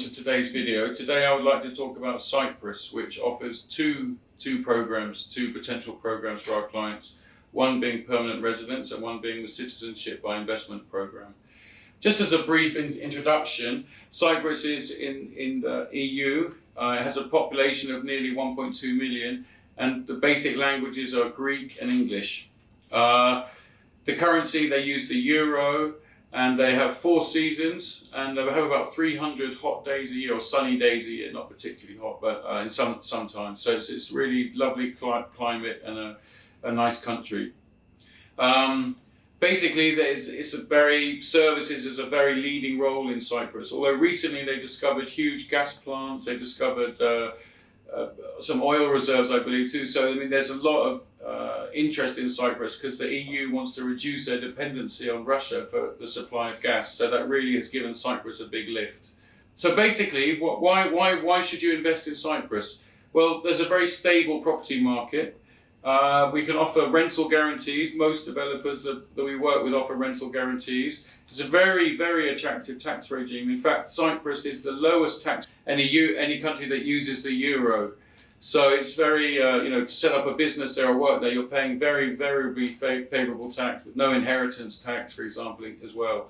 to today's video. Today I would like to talk about Cyprus, which offers two potential programs for our clients, one being permanent residence and one being the citizenship by investment program. Just as a brief introduction, Cyprus is in the EU. It has a population of nearly 1.2 million, and the basic languages are Greek and English. The currency, they use the euro, and they have 4 seasons, and they have about 300 hot days a year, or sunny days a year, not particularly hot, but in sometimes. So it's really lovely climate and a nice country. Basically, services is a very leading role in Cyprus. Although recently they discovered huge gas plants, they discovered some oil reserves, I believe, too. So I mean, there's a lot of interest in Cyprus because the EU wants to reduce their dependency on Russia for the supply of gas. So that really has given Cyprus a big lift. So basically, why should you invest in Cyprus? Well, there's a very stable property market. We can offer rental guarantees. Most developers that we work with offer rental guarantees. It's a very, very attractive tax regime. In fact, Cyprus is the lowest tax any country that uses the euro. So it's very, to set up a business there or work there, you're paying very, very favourable tax with no inheritance tax, for example, as well.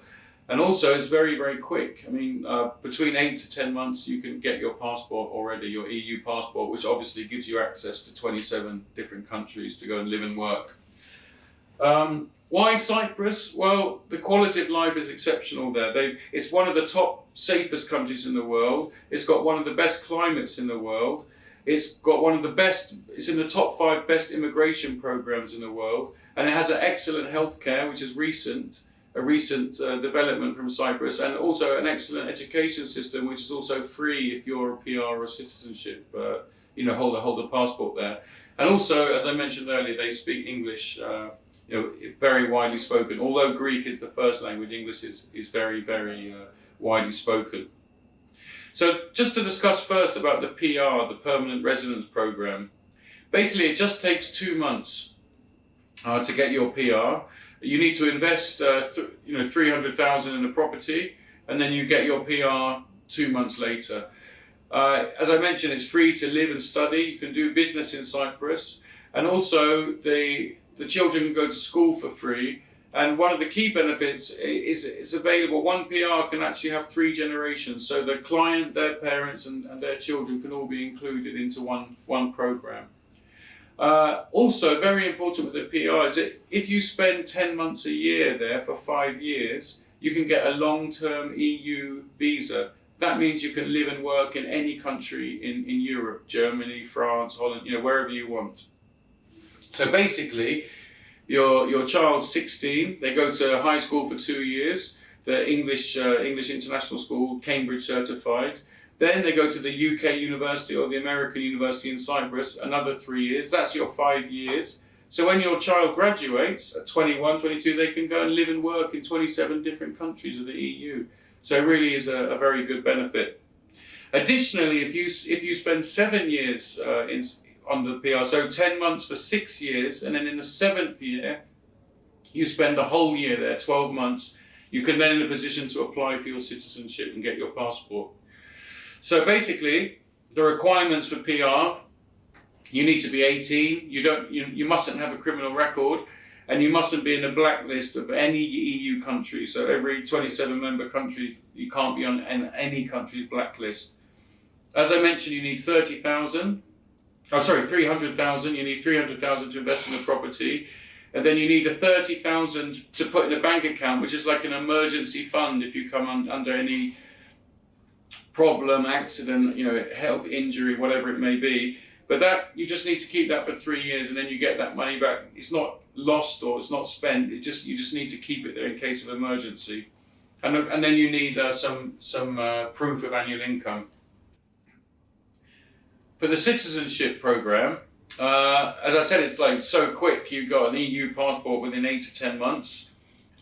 And also, it's very, very quick. I mean, between 8 to 10 months, you can get your passport already, your EU passport, which obviously gives you access to 27 different countries to go and live and work. Why Cyprus? Well, the quality of life is exceptional there. It's one of the top safest countries in the world. It's got one of the best climates in the world. It's in the top 5 best immigration programs in the world. And it has an excellent healthcare, which is a recent development from Cyprus, and also an excellent education system, which is also free if you're a PR or a citizenship, hold a passport there. And also, as I mentioned earlier, they speak English, very widely spoken. Although Greek is the first language, English is very, very widely spoken. So just to discuss first about the PR, the permanent residence program. Basically, it just takes 2 months to get your PR. You need to invest, 300,000 in a property, and then you get your PR 2 months later. As I mentioned, it's free to live and study. You can do business in Cyprus, and also the children can go to school for free. And one of the key benefits is it's available. One PR can actually have 3 generations, so the client, their parents, and their children can all be included into one program. Also, very important with the PR is that if you spend 10 months a year there for 5 years, you can get a long-term EU visa. That means you can live and work in any country in Europe, Germany, France, Holland, wherever you want. So basically, your child's 16, they go to high school for 2 years, the English International School, Cambridge certified. Then they go to the UK university or the American university in Cyprus, another 3 years. That's your 5 years. So when your child graduates at 21, 22, they can go and live and work in 27 different countries of the EU. So it really is a very good benefit. Additionally, if you spend 7 years on the PR, so 10 months for 6 years, and then in the 7th year, you spend the whole year there, 12 months, you can then in a position to apply for your citizenship and get your passport. So basically, the requirements for PR, you need to be 18, you mustn't have a criminal record, and you mustn't be in the blacklist of any EU country. So every 27 member countries, you can't be on any country's blacklist. As I mentioned, you need 300,000. You need 300,000 to invest in the property. And then you need 30,000 to put in a bank account, which is like an emergency fund if you come under any problem, accident, health injury, whatever it may be. But that, you just need to keep that for 3 years, and then you get that money back. It's not lost or it's not spent. You just need to keep it there in case of emergency. And then you need some proof of annual income. For the citizenship program, as I said, it's like so quick. You've got an EU passport within 8 to 10 months.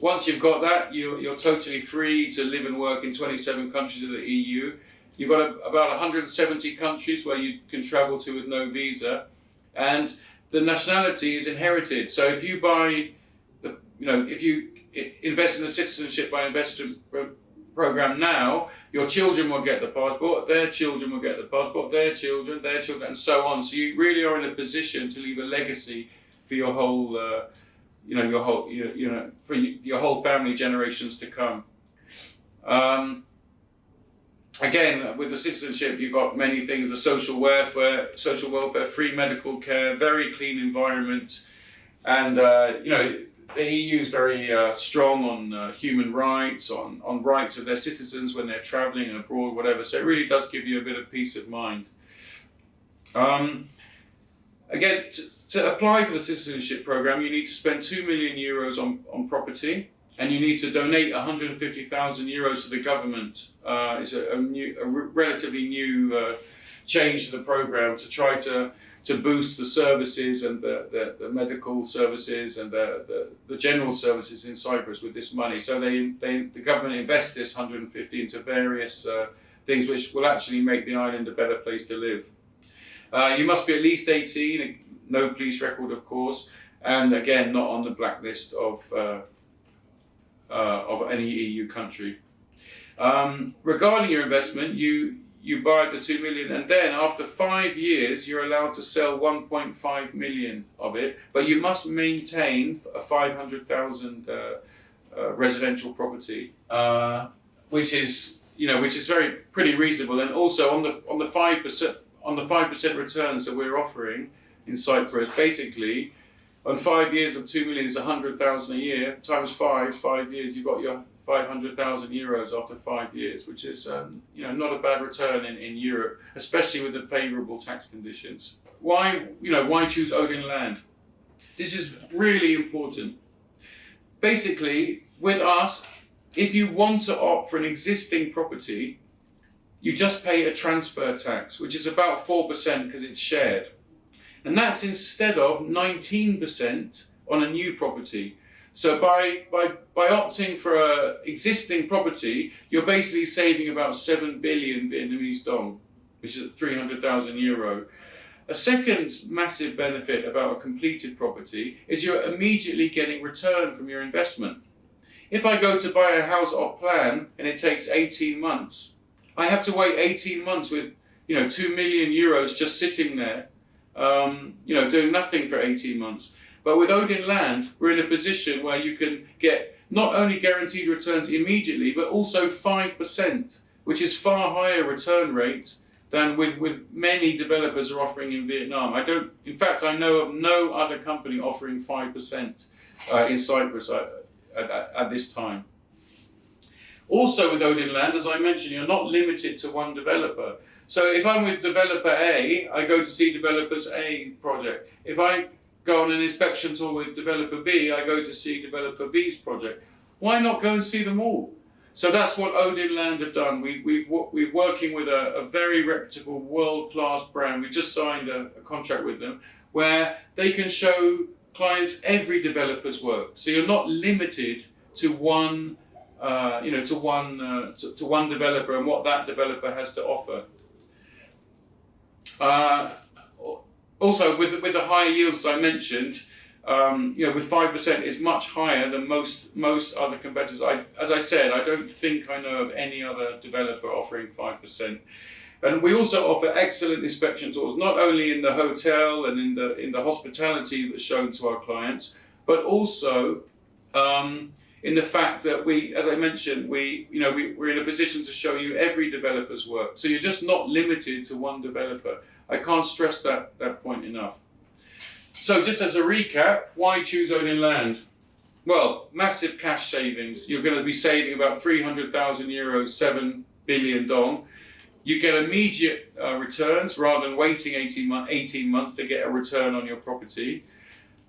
Once you've got that, you're totally free to live and work in 27 countries of the EU. You've got about 170 countries where you can travel to with no visa, and the nationality is inherited. So if you invest in the citizenship by investment program now, your children will get the passport, their children will get the passport, their children, and so on. So you really are in a position to leave a legacy for your whole, for your whole family generations to come. Again, with the citizenship, you've got many things: the social welfare, free medical care, very clean environment, and the EU is very strong on human rights, on rights of their citizens when they're travelling abroad, whatever. So it really does give you a bit of peace of mind. Again, to apply for the citizenship programme, you need to spend €2 million on property. And you need to donate 150,000 euros to the government. It's a relatively new change to the programme to try to boost the services and the medical services and the general services in Cyprus with this money. So the government invests this 150 into various things which will actually make the island a better place to live. You must be at least 18, no police record of course, and again not on the blacklist of any EU country. Regarding your investment, you buy the 2 million, and then after 5 years you're allowed to sell 1.5 million of it, but you must maintain a 500,000 residential property, which is pretty reasonable. And also on the 5% returns that we're offering in Cyprus, basically. On 5 years of 2 million is 100,000 a year, times 5 years, you've got your 500,000 euros after 5 years, which is not a bad return in Europe, especially with the favourable tax conditions. Why choose Odin Land? This is really important. Basically, with us, if you want to opt for an existing property, you just pay a transfer tax, which is about 4% because it's shared. And that's instead of 19% on a new property. So by opting for an existing property, you're basically saving about 7 billion Vietnamese dong, which is 300,000 euro. A second massive benefit about a completed property is you're immediately getting return from your investment. If I go to buy a house off plan and it takes 18 months, I have to wait 18 months with 2 million euros just sitting there. Doing nothing for 18 months. But with Odin Land, we're in a position where you can get not only guaranteed returns immediately, but also 5%, which is far higher return rate than with many developers are offering in Vietnam. I know of no other company offering 5% in Cyprus at this time. Also with Odin Land, as I mentioned, you're not limited to one developer. So if I'm with developer A, I go to see developer's A project. If I go on an inspection tour with developer B, I go to see developer B's project. Why not go and see them all? So that's what Odin Land have done. We're working with a very reputable world-class brand. We just signed a contract with them where they can show clients every developer's work. So you're not limited to one, to one developer and what that developer has to offer. Also, with the higher yields I mentioned, with 5% is much higher than most other competitors. As I said, I don't think I know of any other developer offering 5%. And we also offer excellent inspection tours, not only in the hotel and in the hospitality that's shown to our clients, but also in the fact that as I mentioned, we're in a position to show you every developer's work. So you're just not limited to one developer. I can't stress that point enough. So just as a recap, why choose Odin Land? Well, massive cash savings. You're going to be saving about 300,000 euros, 7 billion dong. You get immediate returns rather than waiting 18 months to get a return on your property.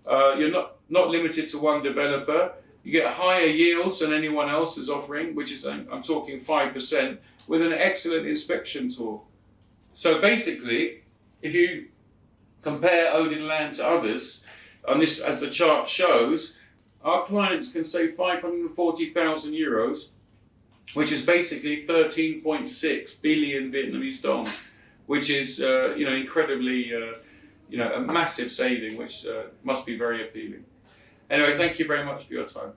You're not limited to one developer. You get higher yields than anyone else is offering, which is, I'm talking 5%, with an excellent inspection tour. So basically, if you compare Odin Land to others, on this, as the chart shows, our clients can save 540,000 euros, which is basically 13.6 billion Vietnamese dong, which is incredibly a massive saving, which must be very appealing. Anyway, thank you very much for your time.